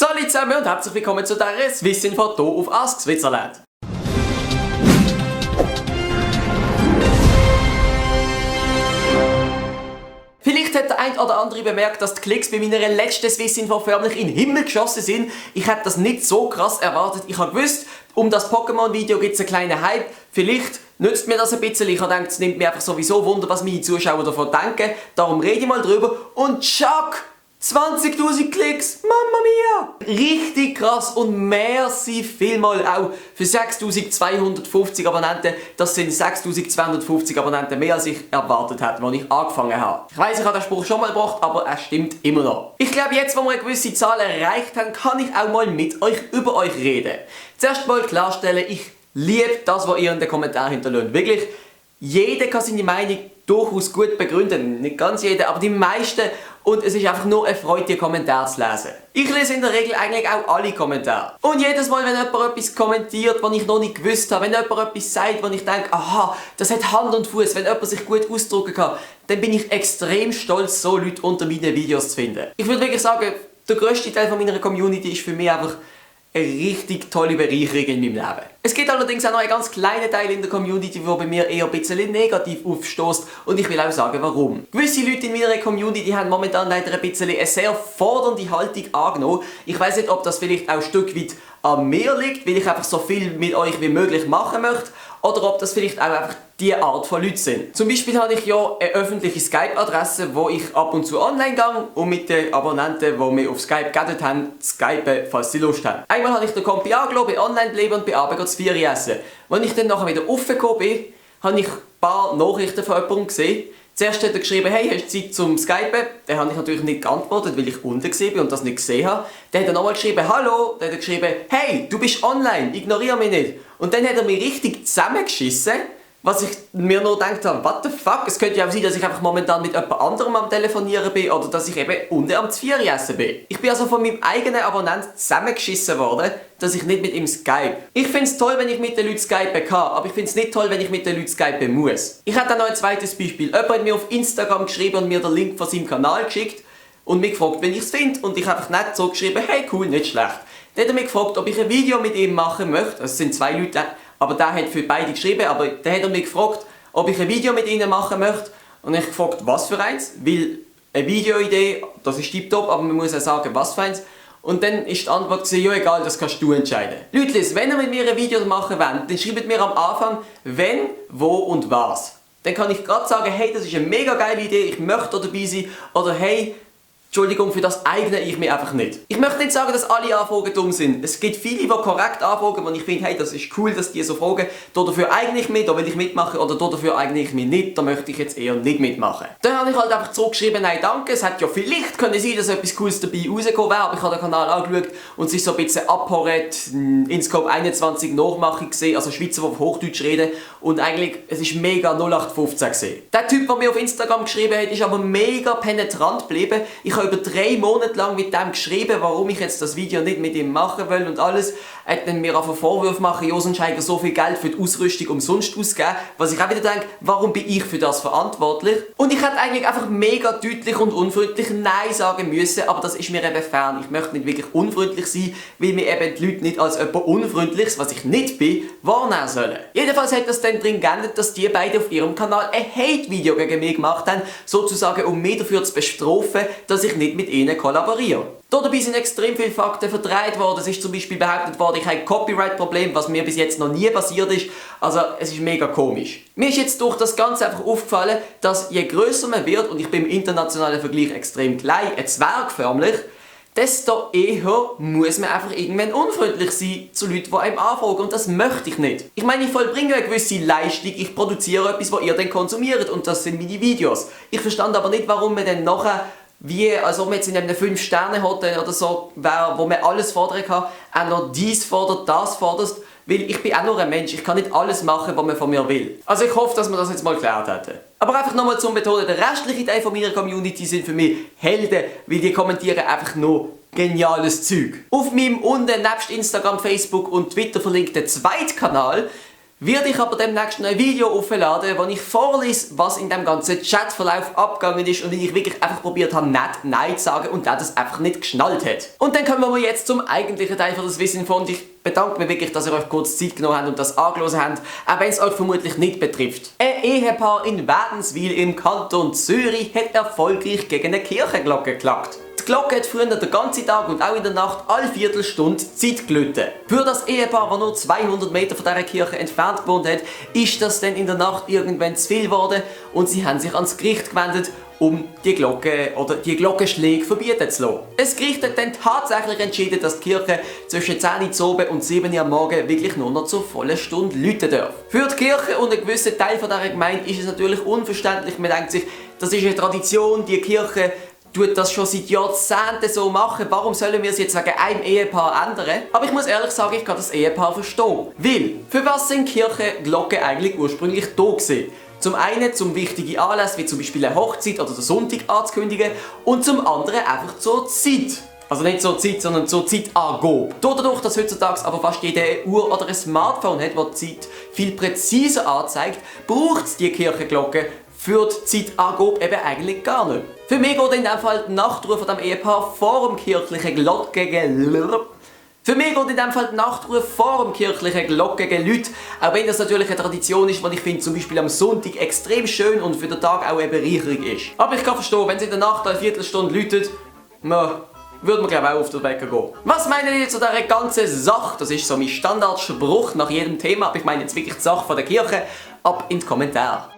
Salut zusammen und herzlich willkommen zu dieser Swissinfo hier auf Ask Switzerland. Vielleicht hat der ein oder andere bemerkt, dass die Klicks bei meiner letzten Swissinfo förmlich in den Himmel geschossen sind. Ich hätte das nicht so krass erwartet. Ich habe gewusst, um das Pokémon-Video gibt es einen kleinen Hype. Vielleicht nützt mir das ein bisschen. Ich habe gedacht, es nimmt mir einfach sowieso Wunder, was meine Zuschauer davon denken. Darum rede ich mal drüber. Und tschack! 20.000 Klicks! Mamma mia! Richtig krass und merci vielmal auch für 6.250 Abonnenten. Das sind 6.250 Abonnenten mehr als ich erwartet hätte, als ich angefangen habe. Ich weiss, ich habe den Spruch schon mal gebracht, aber er stimmt immer noch. Ich glaube, jetzt, wo wir eine gewisse Zahl erreicht haben, kann ich auch mal mit euch über euch reden. Zuerst mal klarstellen, ich liebe das, was ihr in den Kommentaren hinterlasst. Wirklich, jeder kann seine Meinung durchaus gut begründen. Nicht ganz jeder, aber die meisten. Und es ist einfach nur eine Freude, die Kommentare zu lesen. Ich lese in der Regel eigentlich auch alle Kommentare. Und jedes Mal, wenn jemand etwas kommentiert, was ich noch nicht gewusst habe, wenn jemand etwas sagt, wo ich denke, aha, das hat Hand und Fuß, wenn jemand sich gut ausdrücken kann, dann bin ich extrem stolz, so Leute unter meinen Videos zu finden. Ich würde wirklich sagen, der grösste Teil von meiner Community ist für mich einfach eine richtig tolle Bereicherung in meinem Leben. Es gibt allerdings auch noch einen ganz kleinen Teil in der Community, der bei mir eher ein bisschen negativ aufstößt und ich will auch sagen, warum. Gewisse Leute in meiner Community haben momentan leider ein bisschen eine sehr fordernde Haltung angenommen. Ich weiss nicht, ob das vielleicht auch ein Stück weit an mir liegt, weil ich einfach so viel mit euch wie möglich machen möchte, oder ob das vielleicht auch einfach die Art von Leuten sind. Zum Beispiel habe ich ja eine öffentliche Skype-Adresse, wo ich ab und zu online gehe und mit den Abonnenten, die mir auf Skype geaddet haben, skypen, falls sie Lust haben. Einmal habe ich den Kompi angelassen, bin online geblieben und bin abends zu 4 essen. Als ich dann nachher wieder raufgekommen bin, habe ich ein paar Nachrichten von jemandem gesehen. Zuerst hat er geschrieben, hey, hast du Zeit zum Skypen? Dann habe ich natürlich nicht geantwortet, weil ich unten war und das nicht gesehen habe. Dann hat er nochmal geschrieben, hallo. Dann hat er geschrieben, hey, du bist online, ignoriere mich nicht. Und dann hat er mich richtig zusammengeschissen, was ich mir nur gedacht habe, what the fuck? Es könnte ja auch sein, dass ich einfach momentan mit jemand anderem am Telefonieren bin oder dass ich eben unten am Essen bin. Ich bin also von meinem eigenen Abonnenten zusammengeschissen worden, dass ich nicht mit ihm skype. Ich finde es toll, wenn ich mit den Leuten skypen kann, aber ich finde es nicht toll, wenn ich mit den Leuten skypen muss. Ich habe dann noch ein zweites Beispiel. Jemand hat mir auf Instagram geschrieben und mir den Link von seinem Kanal geschickt und mich gefragt, wenn ich es finde. Und ich habe einfach nett so geschrieben, hey cool, nicht schlecht. Dann hat er mich gefragt, ob ich ein Video mit ihm machen möchte. Es sind 2 Leute, aber der hat für beide geschrieben, aber dann hat er mich gefragt, ob ich ein Video mit ihnen machen möchte. Und ich habe gefragt, was für eins? Weil eine Videoidee, das ist tiptop, aber man muss ja sagen, was für eins. Und dann ist die Antwort, ja egal, das kannst du entscheiden. Leute, wenn ihr mit mir ein Video machen wollt, dann schreibt mir am Anfang, wenn, wo und was. Dann kann ich gerade sagen, hey, das ist eine mega geile Idee, ich möchte dabei sein. Oder hey, Entschuldigung, für das eigne ich mich einfach nicht. Ich möchte nicht sagen, dass alle Anfragen dumm sind. Es gibt viele, die korrekt anfragen und ich finde, hey, das ist cool, dass die so fragen. Dafür eigne ich mich, da will ich mitmachen, oder dafür eigne ich mich nicht, da möchte ich jetzt eher nicht mitmachen. Dann habe ich halt einfach zurückgeschrieben, nein danke, es hätte ja vielleicht können sein, dass etwas Cooles dabei rausgekommen wäre, aber ich habe den Kanal angeschaut und es ist so ein bisschen abgehört, InScope 21 Nachmachung gesehen, also Schweizer, die auf Hochdeutsch reden und eigentlich, es ist mega 0815 gesehen. Der Typ, der mir auf Instagram geschrieben hat, ist aber mega penetrant geblieben. Ich habe über 3 Monate lang mit dem geschrieben, warum ich jetzt das Video nicht mit ihm machen will und alles. Er hat dann mir auch einen Vorwurf machen, ja, sonst habe ich so viel Geld für die Ausrüstung umsonst ausgegeben. Was ich auch wieder denke, warum bin ich für das verantwortlich? Und ich hätte eigentlich einfach mega deutlich und unfreundlich Nein sagen müssen, aber das ist mir eben fern. Ich möchte nicht wirklich unfreundlich sein, weil mir eben die Leute nicht als jemand Unfreundliches, was ich nicht bin, wahrnehmen sollen. Jedenfalls hat das dann drin geändert, dass die beiden auf ihrem Kanal ein Hate-Video gegen mich gemacht haben, sozusagen um mich dafür zu bestrafen, dass ich nicht mit ihnen kollaboriere. Dabei sind extrem viele Fakten verdreht worden. Es ist zum Beispiel behauptet worden, ich habe ein Copyright-Problem, was mir bis jetzt noch nie passiert ist. Also es ist mega komisch. Mir ist jetzt durch das Ganze einfach aufgefallen, dass je grösser man wird, und ich bin im internationalen Vergleich extrem klein, ein Zwerg förmlich, desto eher muss man einfach irgendwann unfreundlich sein zu Leuten, die einem anfragen. Und das möchte ich nicht. Ich meine, ich vollbringe eine gewisse Leistung, ich produziere etwas, was ihr dann konsumiert und das sind meine Videos. Ich verstand aber nicht, warum man dann nachher wie, als ob man jetzt in einem 5-Sterne-Hotel oder so wäre, wo man alles fordern kann, auch noch dies fordert, das fordert, weil ich bin auch nur ein Mensch, ich kann nicht alles machen, was man von mir will. Also ich hoffe, dass wir das jetzt mal geklärt hätten. Aber einfach nochmal zum Betonen, der restliche Teil von meiner Community sind für mich Helden, weil die kommentieren einfach nur geniales Zeug. Auf meinem unten nebst Instagram, Facebook und Twitter verlinkten Zweitkanal werde ich aber demnächst noch ein Video aufladen, wo ich vorlese, was in dem ganzen Chatverlauf abgegangen ist und wie ich wirklich einfach probiert habe, nicht Nein zu sagen und der das einfach nicht geschnallt hat. Und dann kommen wir jetzt zum eigentlichen Teil von das Wissen von. Ich bedanke mich wirklich, dass ihr euch kurz Zeit genommen habt und das angehört habt, auch wenn es euch vermutlich nicht betrifft. Ein Ehepaar in Wädenswil im Kanton Zürich hat erfolgreich gegen eine Kirchenglocke geklagt. Die Glocke hat früher den ganzen Tag und auch in der Nacht alle Viertelstunde Zeit geläutet. Für das Ehepaar, das nur 200 Meter von dieser Kirche entfernt gewohnt hat, ist das dann in der Nacht irgendwann zu viel geworden und sie haben sich ans Gericht gewendet, um die Glocke oder die Glockenschläge verbieten zu lassen. Das Gericht hat dann tatsächlich entschieden, dass die Kirche zwischen 10 Uhr oben und 7 Uhr am Morgen wirklich nur noch zur vollen Stunde läuten darf. Für die Kirche und einen gewissen Teil von dieser Gemeinde ist es natürlich unverständlich. Man denkt sich, das ist eine Tradition, die Kirche tut das schon seit Jahrzehnten so machen. Warum sollen wir es jetzt wegen einem Ehepaar ändern? Aber ich muss ehrlich sagen, ich kann das Ehepaar verstehen. Weil, für was sind Kirchenglocken eigentlich ursprünglich da gewesen? Zum einen zum wichtigen Anlässe, wie zum Beispiel eine Hochzeit oder der Sonntag anzukündigen und zum anderen einfach zur Zeit. Also nicht zur Zeit, sondern zur Zeitangabe. Dadurch, dass heutzutage aber fast jede Uhr oder ein Smartphone hat, das die Zeit viel präziser anzeigt, braucht es die Kirchenglocke für die Zeitangabe eben eigentlich gar nicht. Für mich geht in dem Fall die Nachtruhe von dem Ehepaar vor dem kirchlichen Glockengeläut. Für mich geht in dem Fall die Nachtruhe vor dem kirchlichen Glockengeläut, auch wenn das natürlich eine Tradition ist, die ich finde zum Beispiel am Sonntag extrem schön und für den Tag auch eine Bereicherung ist. Aber ich kann verstehen, wenn es in der Nacht eine Viertelstunde läutet, würde man glaube ich auch auf den Wecker gehen. Was meinen ihr zu dieser ganzen Sache? Das ist so mein Standardspruch nach jedem Thema, aber ich meine jetzt wirklich die Sache von der Kirche. Ab in die Kommentare.